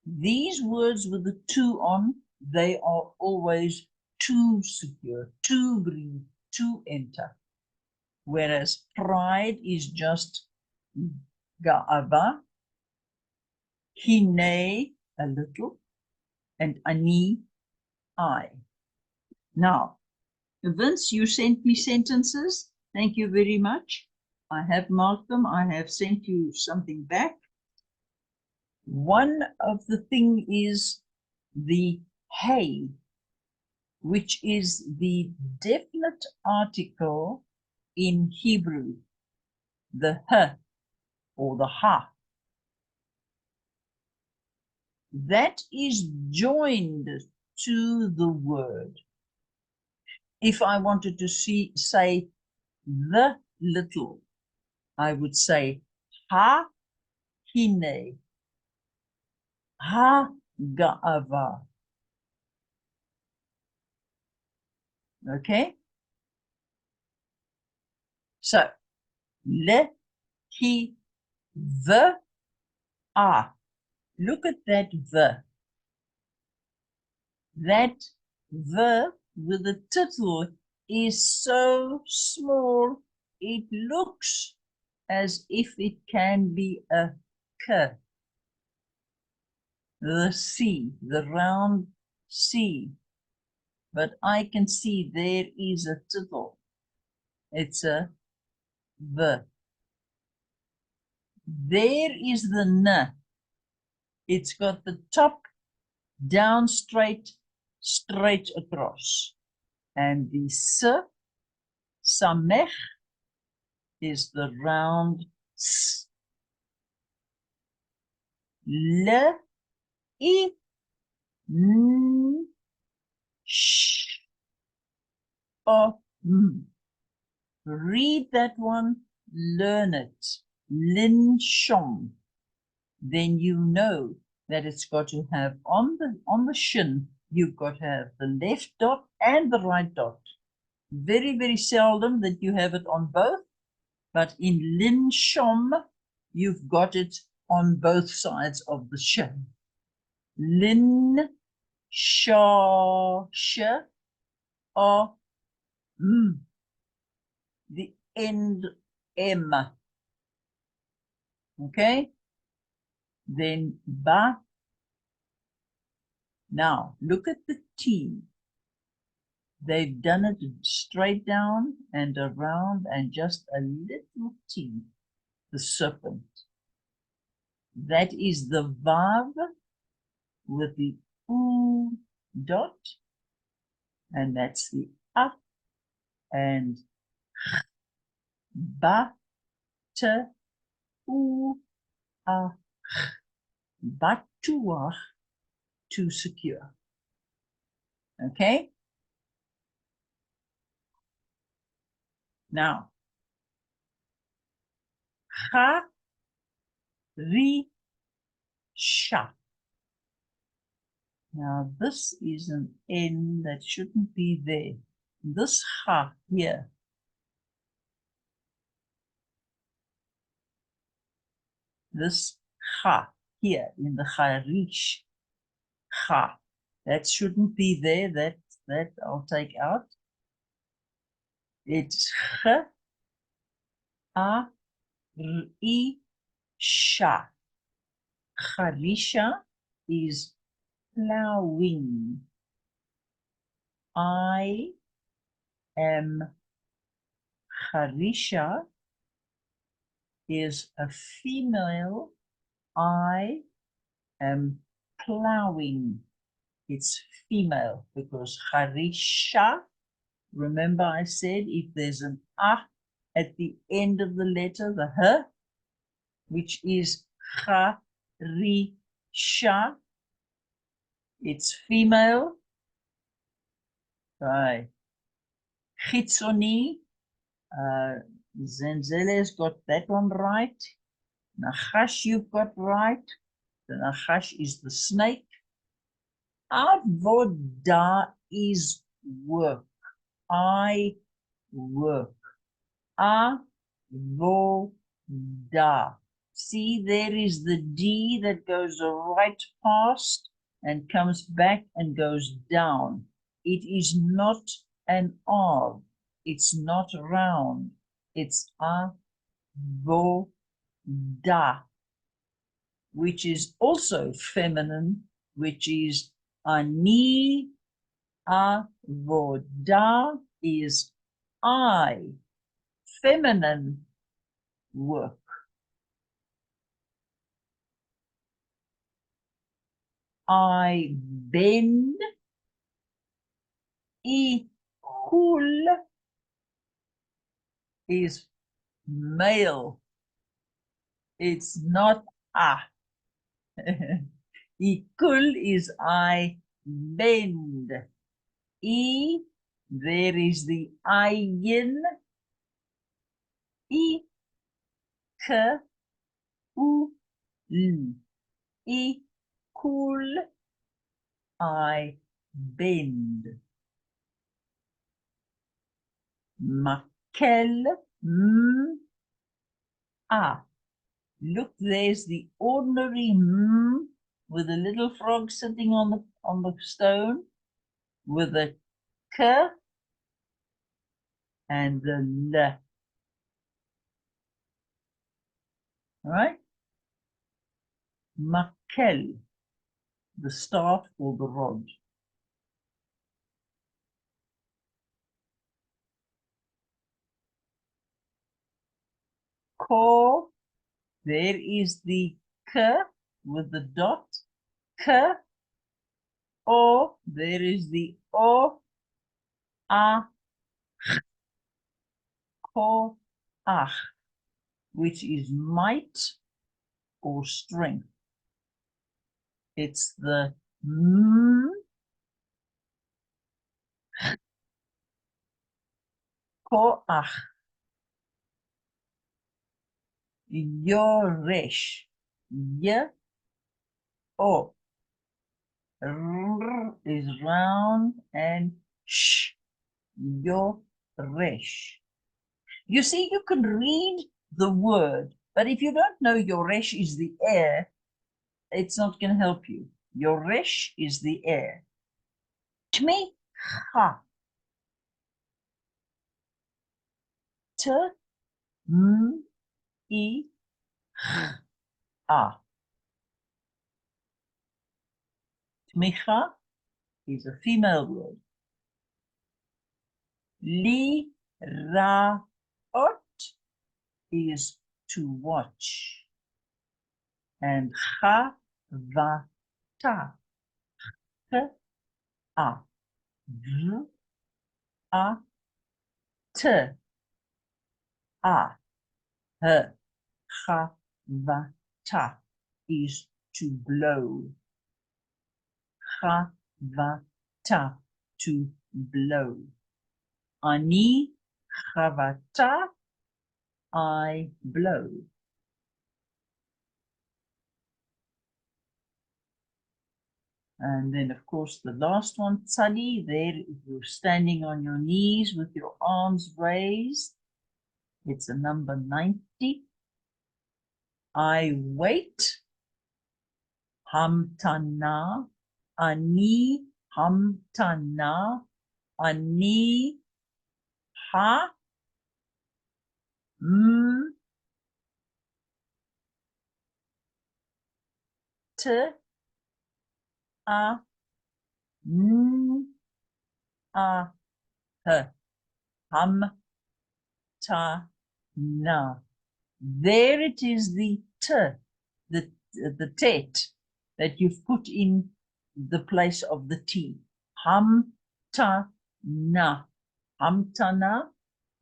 These words with the to on, they are always to secure, to bring, to enter. Whereas pride is just ga'ava, hine, a little, and ani, I. Now, Vince, you sent me sentences. Thank you very much. I have marked them. I have sent you something back. One of the thing is the hey, which is the definite article in Hebrew, the h or the ha. That is joined to the word. If I wanted to say the little, I would say ha hine, ha ga'ava. Okay? So, le, he, the, ah. Look at that the. That the with the tittle is so small, it looks as if it can be a k. The C, the round C. But I can see there is a tittle. It's a the. There is the n. It's got the top down straight across. And the s, samech, is the round s. Le, I, n, sh, o, m. Read that one, learn it. Lin, shom. Then you know that it's got to have on the shin, you've got to have the left dot and the right dot. Very, very seldom that you have it on both, but in Lin Shom, you've got it on both sides of the shin. Lin Sha Sha O M. The end M. Okay? Then Ba. Now, look at the T. They've done it straight down and around and just a little T, the serpent. That is the Vav with the U dot, and that's the A and Ba, Te, U, A, Batuach, to secure. Okay? Now, Ha, Ri, Sha. Now this is an N that shouldn't be there. This ha here. This ha here in the Harish ha. That shouldn't be there. That I'll take out. It's H A R I Sha. Harisha is plowing. I am Harisha is a female. I am plowing. It's female because Harisha, remember I said if there's an A at the end of the letter, the H, which is Harisha, it's female. Right. Chitsoni, Zenzele's got that one right. Nachash you've got right. The Nachash is the snake. Avodah is work. I work. Avodah. See, there is the D that goes right past and comes back and goes down. It is not an R. It's not round. It's avodah, which is also feminine, which is ani. Avodah is I, feminine work. I bend. Ikul is male. It's not a. Ikul is I bend. There is the ayin. Ikul. Ikul. I bend. Makel. Look, there's the ordinary with a little frog sitting on the stone with a k and the l. Right? Makel, the staff or the rod. Ko, there is the k with the dot. K, o, there is the o, a, ko, ach, which is might or strength. It's the koach. Yoresh. Ye, o. R is round and sh. Yoresh. You see, you can read the word, but if you don't know Yoresh is the air, it's not going to help you. Yoresh is the air. Tmicha. T, m, I, a. Tmicha is a female word. Li, ra, ot is to watch. And cha, va, ta. T, a. V, a, t. A. H, cha, va, ta is to blow. Cha, va, ta, to blow. Ani, chavata, I blow. And then, of course, the last one, tzadi, there you're standing on your knees with your arms raised. It's a number 90. I wait. Hamtana. Ani hamtana. Ani ha. T. A. N. A. H. Hamtana. There it is, the T, the tet that you've put in the place of the T. Hamtana. Hamtana,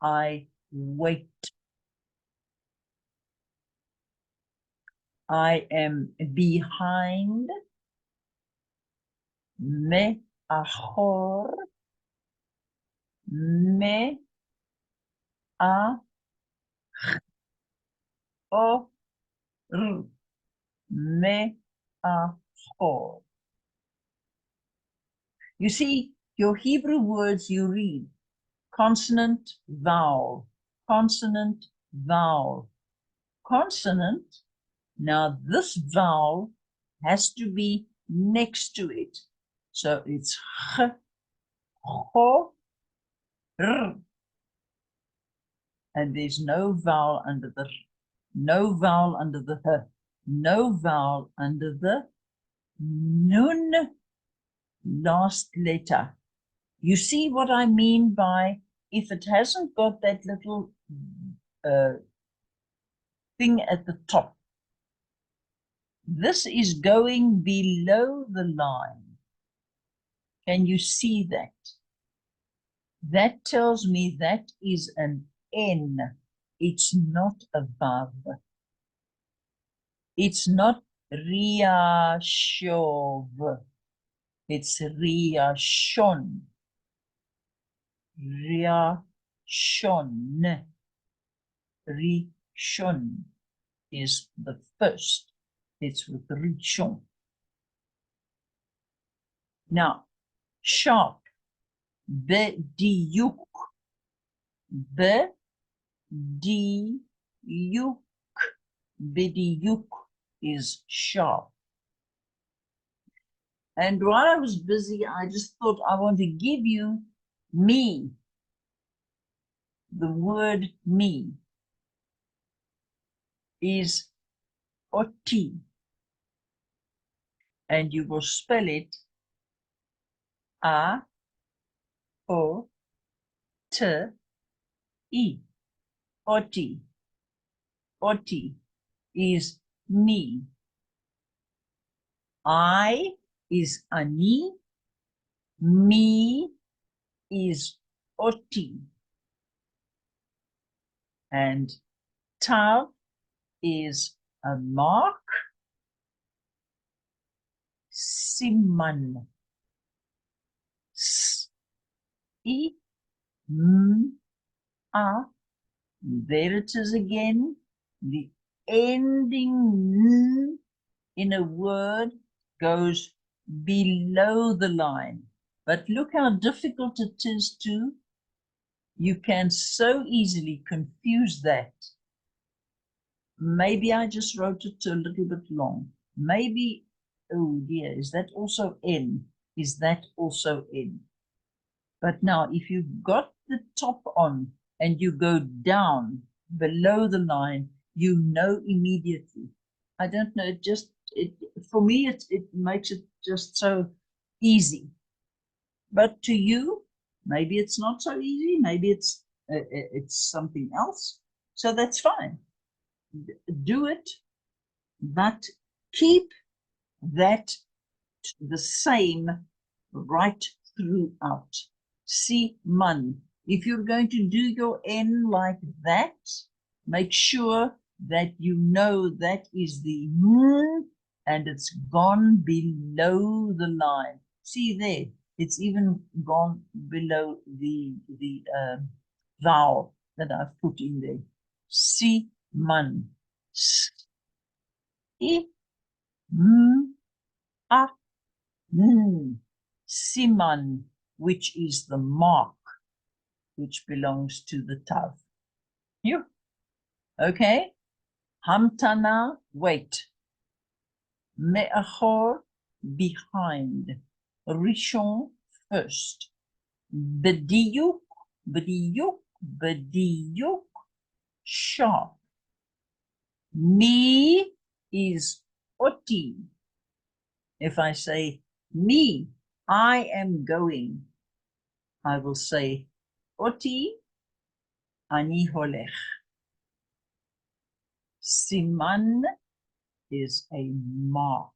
I wait. I am behind. Me achor. Me a o r. Me achor. You see, your Hebrew words you read consonant, vowel, consonant, vowel, consonant. Now this vowel has to be next to it. So it's ch, cho, r. And there's no vowel under the r, no vowel under the h, no vowel under the nun last letter. You see what I mean by if it hasn't got that little thing at the top, this is going below the line. Can you see that? That tells me that is an N. It's not a Vav. It's not Riashov. It's Riashon. Riashon. Rishon is the first. It's with Rishon. Now, sharp. B'diyuk. B'diyuk. B'diyuk is sharp. And while I was busy, I just thought I want to give you me. The word me is oti. And you will spell it A, O, T, E. Oti. Oti is me. I is ani. Me is oti. And tav is a mark. Siman. S, I, M, A. There it is again. The ending n in a word goes below the line. But look how difficult it is to, you can so easily confuse that. Maybe I just wrote it a little bit long. Maybe, oh dear, is that also N? Is that also N? But now, if you've got the top on and you go down below the line, you know immediately. I don't know, for me, it makes it just so easy. But to you, maybe it's not so easy. Maybe it's something else. So that's fine. Do it, but keep that the same right throughout. Siman. If you're going to do your N like that, make sure that you know that is the N and it's gone below the line. See there, it's even gone below the vowel that I've put in there. Siman. S, I, M, A, Siman, which is the mark, which belongs to the tav. You. Okay? Hamtana, wait. Me'achor, behind. Rishon, first. Bediyuk, sharp. Me is oti. If I say me, I am going, I will say oti ani holech. Siman is a mark.